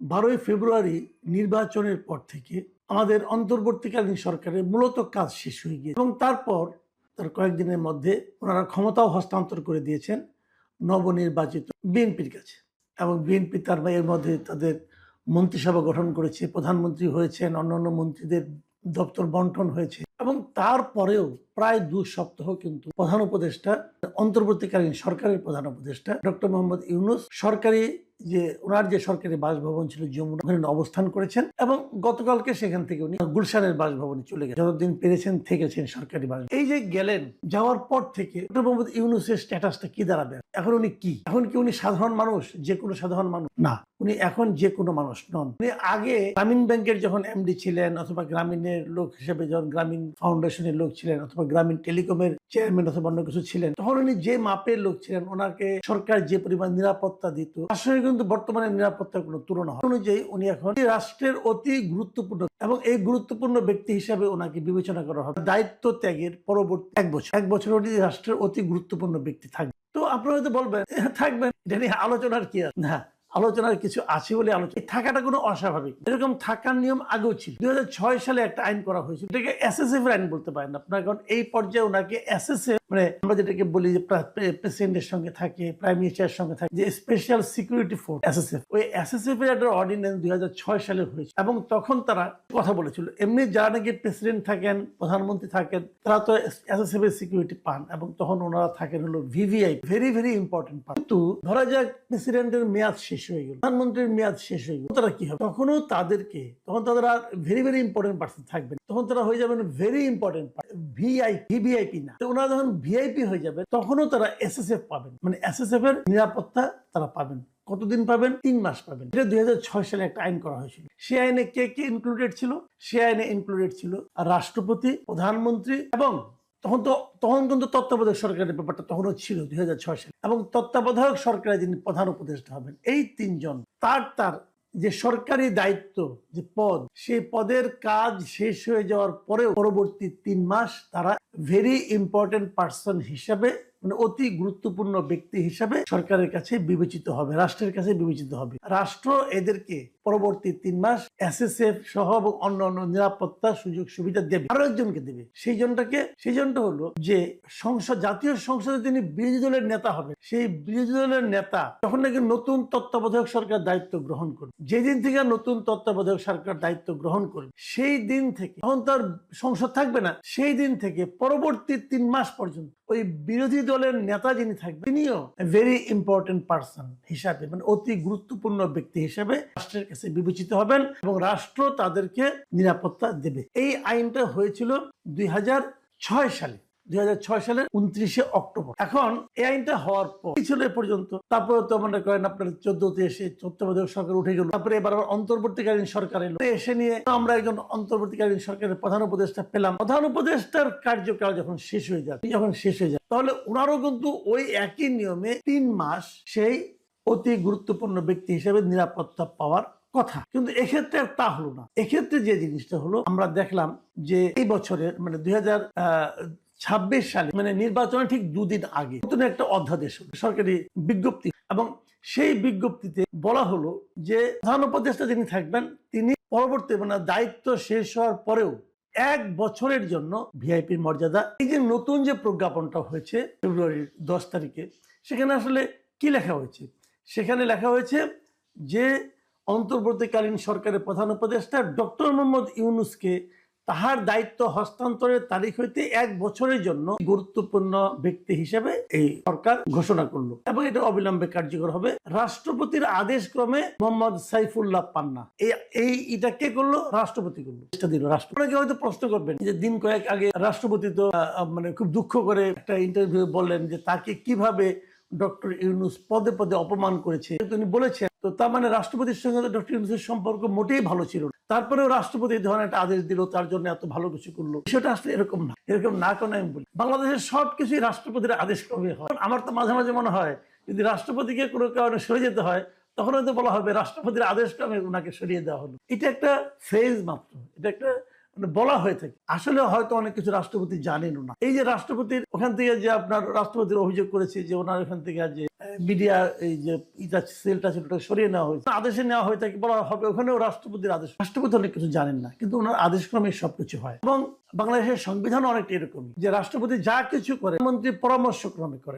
12ই ফেব্রুয়ারি নির্বাচনের পর থেকে আমাদের অন্তর্বর্তীকালীন সরকারের মূলত কাজ শেষ হয়ে গিয়েছে এবং তারপর তার কয়েকদিনের মধ্যে ওনারা ক্ষমতাও হস্তান্তর করে দিয়েছেন নবনির্বাচিত বিএনপির কাছে। এবং বিএনপি তার এর মধ্যে তাদের মন্ত্রিসভা গঠন করেছে, প্রধানমন্ত্রী হয়েছেন, অন্যান্য মন্ত্রীদের দপ্তর বন্টন হয়েছে এবং তারপরেও প্রায় 2 সপ্তাহ কিন্তু প্রধান উপদেষ্টা, অন্তর্বর্তীকালীন সরকারের প্রধান উপদেষ্টা ডক্টর মোহাম্মদ ইউনূস ওনার যে সরকারি বাসভবন ছিল যমুনা, ওখানে অবস্থান করেছেন এবং গতকালকে সেখান থেকে উনি গুলশানের বাসভবনে চলে গেছেন। যতদিন পেরেছেন থেকেছেন সরকারি বাস। এই যে গেলেন, যাওয়ার পর থেকে ডক্টর মোহাম্মদ ইউনূসের স্ট্যাটাসটা কি দাঁড়াবে? এখন উনি কি? এখন কি উনি সাধারণ মানুষ, যে কোনো সাধারণ মানুষ? না, উনি এখন যে কোনো মানুষ নন। উনি আগে গ্রামীণ ব্যাংকের যখন এমডি ছিলেন, অথবা গ্রামীণের লোক হিসেবে যখন গ্রামীণ ফাউন্ডেশনের লোক ছিলেন, অথবা গ্রামীণ টেলিকমের চেয়ারম্যান অথবা অন্য কিছু ছিলেন, তখন উনি যে মাপের লোক ছিলেন, ওনাকে সরকার যে পরিমাণ নিরাপত্তা দিত, তার সঙ্গে কিন্তু বর্তমানে নিরাপত্তার কোনো তুলনা হয় অনুযায়ী উনি এখন রাষ্ট্রের অতি গুরুত্বপূর্ণ এবং এই গুরুত্বপূর্ণ ব্যক্তি হিসাবে ওনাকে বিবেচনা করা হবে। দায়িত্ব ত্যাগের পরবর্তী এক বছর উনি রাষ্ট্রের অতি গুরুত্বপূর্ণ ব্যক্তি থাকবে। তো আপনারা হয়তো বলবেন থাকবেন, এটা নিয়ে আলোচনার কি আছে? না, আলোচনার কিছু আছে বলে আলোচনা, থাকাটা কোনো অস্বাভাবিক। এরকম থাকার নিয়ম আগেও ছিল। 2006 সালে একটা আইন করা হয়েছিল, এটাকে এসএসএফ আইন বলতে পারেন আপনার। কারণ এই পর্যায়ে ওনাকে এসএসএফ, মানে আমরা যেটাকে বলি যে প্রেসিডেন্টের সঙ্গে থাকে, প্রাইম মিনিস্টারের সঙ্গে থাকে, যে স্পেশাল সিকিউরিটি ফোর্স এসএসএফ, ওই এসএসএফ এর একটা অর্ডিন্যান্স 2006 সালে হয়েছে এবং তখন তারা কথা বলেছিল এমনি যারা নাকি প্রেসিডেন্ট থাকেন, প্রধানমন্ত্রী থাকেন, তারা তো এসএসএফ এর সিকিউরিটি পান এবং তখন ওনারা থাকেন হলো ভিভিআই, ভেরি ভেরি ইম্পর্টেন্ট পান। কিন্তু ধরা যাক প্রেসিডেন্টের মেয়াদ শেষ হয়ে গেল, প্রধানমন্ত্রীর মেয়াদ শেষ হয়ে গেল, তারা কি হবে? তখন তাদের are very very important person থাকবেন, তখন তারা হয়ে যাবেন ভেরি ইম্পর্টেন্ট ভিভিআইপি না। তো ওনারা যখন ভিআইপি হয়ে যাবে তখনও তারা এসএসএফ পাবেন, মানে এসএসএফ এর নিরাপত্তা তারা পাবেন। কতদিন পাবেন? 3 মাস পাবেন। এটা 2006 সালে একটা আইন করা হয়েছিল। সেই আইনে কে কে ইনক্লুডেড ছিল? সেই আইনে ইনক্লুডেড ছিল রাষ্ট্রপতি, প্রধানমন্ত্রী এবং তখন কিন্তু তত্ত্বাবধায়ক সরকারের ব্যাপারটা তখনও ছিল 2006 সালে, এবং তত্ত্বাবধায়ক সরকারের যিনি প্রধান উপদেষ্টা হবেন, এই 3 জন তার যে সরকারি দায়িত্ব, যে পদ, সেই পদের কাজ শেষ হয়ে যাওয়ার পরেও পরবর্তী 3 মাস তারা ভেরি ইম্পর্টেন্ট পার্সন হিসাবে, মানে অতি গুরুত্বপূর্ণ ব্যক্তি হিসাবে সরকারের কাছে বিবেচিত হবে, রাষ্ট্রের কাছে বিবেচিত হবে। রাষ্ট্র এদেরকে পরবর্তী 3 মাস এসএসএফ সহ এবং অন্যান্য নিরাপত্তা সুযোগ সুবিধা দেবে, আরো একজনকে দেবে। সেই জনটা হলো যে জাতীয় সংসদে তিনি বিরোধী দলের নেতা হবে। সেই বিরোধী দলের নেতা যখন নাকি নতুন তত্ত্বাবধায়ক সরকার দায়িত্ব গ্রহণ করবে, যেদিন থেকে নতুন তত্ত্বাবধায়ক সরকার দায়িত্ব গ্রহণ করবে, সেই দিন থেকে, তখন তার সংসদ থাকবে না, সেই দিন থেকে পরবর্তী 3 মাস পর্যন্ত ওই বিরোধী দলের নেতা যিনি থাকবেন, তিনিও ভেরি ইম্পর্টেন্ট পার্সন হিসাবে, মানে অতি গুরুত্বপূর্ণ ব্যক্তি হিসাবে রাষ্ট্রের কাছে বিবেচিত হবেন এবং রাষ্ট্র তাদেরকে নিরাপত্তা দেবে। এই আইনটা হয়েছিল 2006 সালে, 2006 সালের 29শে অক্টোবর। এখন এই আইনটা হওয়ার পর ছিল এ পর্যন্ত, তারপরে তো মনে করেন আপনার 14তে এসে তত্ত্বাবধায়ক সরকার উঠে গেল, তারপরে এবার অন্তর্বর্তীকালীন সরকার এলো, এসে নিয়ে আমরা একজন অন্তর্বর্তীকালীন সরকারের প্রধান উপদেষ্টা পেলাম। প্রধান উপদেষ্টার কার্যকাল যখন শেষ হয়ে যায়, তাহলে ওনারও কিন্তু ওই একই নিয়মে 3 মাস সেই অতি গুরুত্বপূর্ণ ব্যক্তি হিসেবে নিরাপত্তা পাওয়ার কথা। কিন্তু এক্ষেত্রে তা হলো না। এক্ষেত্রে যে জিনিসটা হলো, আমরা দেখলাম যে এই বছরের, মানে 2026 সালে, মানে নির্বাচনের ঠিক 2 দিন আগে নতুন একটা অধ্যাদেশ হলো, সরকারি বিজ্ঞপ্তি, এবং সেই বিজ্ঞপ্তিতে বলা হলো যে প্রধান উপদেষ্টা যিনি থাকবেন, তিনি পরবর্তী, মানে দায়িত্ব শেষ হওয়ার পরেও 1 বছরের জন্য ভিআইপির মর্যাদা। এই যে নতুন যে প্রজ্ঞাপনটা হয়েছে ফেব্রুয়ারির 10 তারিখে, সেখানে আসলে কি লেখা হয়েছে? সেখানে লেখা হয়েছে যে অন্তর্বর্তীকালীন সরকারের প্রধান উপদেষ্টা ডক্টর মোহাম্মদ ইউনূসকে তাহার দায়িত্ব হস্তান্তরের তারিখ হইতে 1 বছরের জন্য গুরুত্বপূর্ণ ব্যক্তি হিসেবে এই সরকার ঘোষণা করলো এবং এটা অবিলম্বে কার্যকর হবে। রাষ্ট্রপতির আদেশ ক্রমে মোহাম্মদ সাইফুল্লাহ পান্না এটা কে করলো? রাষ্ট্রপতি করলো, দিল রাষ্ট্রপতি। হয়তো প্রশ্ন করবেন যে দিন কয়েক আগে রাষ্ট্রপতি তো মানে খুব দুঃখ করে একটা ইন্টারভিউ বললেন যে তাকে কিভাবে ডক্টর ইউনূস পদে পদে অপমান করেছে, তিনি বলেছেন। তো তার মানে রাষ্ট্রপতির সঙ্গে ডক্টর ইউনূসের সম্পর্ক মোটেই ভালো ছিল না, তারপরেও রাষ্ট্রপতি এই ধরনের একটা আদেশ দিল, তার জন্য এত ভালো কিছু করলো। সেটা আসলে এরকম না কেন আমি বলি, বাংলাদেশের সবকিছুই রাষ্ট্রপতির আদেশ ক্রমে হয়। আমার তো মাঝে মাঝে মনে হয় যদি রাষ্ট্রপতিকে কোনো কারণে সরে যেতে হয়, তখন হয়তো বলা হবে রাষ্ট্রপতির আদেশ ক্রমে ওনাকে সরিয়ে দেওয়া হলো। এটা একটা ফেজ মাত্র, এটা একটা মানে বলা হয়ে থাকে। আসলে হয়তো অনেক কিছু রাষ্ট্রপতি জানেনও না। এই যে রাষ্ট্রপতির ওখান থেকে যে আপনার রাষ্ট্রপতির অভিযোগ করেছে যে ওনার ওখান থেকে যে মিডিয়া এই যে ইটা সেলটা ছিল ওটা সরিয়ে নেওয়া হয়েছে, আদেশে নেওয়া হয়ে থাকে বলা হবে ওখানেও রাষ্ট্রপতির আদেশ। রাষ্ট্রপতি অনেক কিছু জানেন না, কিন্তু ওনার আদেশক্রমে সবকিছু হয়। এবং বাংলাদেশের সংবিধান অনেকটা এরকমই, যে রাষ্ট্রপতি যা কিছু করে মন্ত্রী পরামর্শক্রমে করে।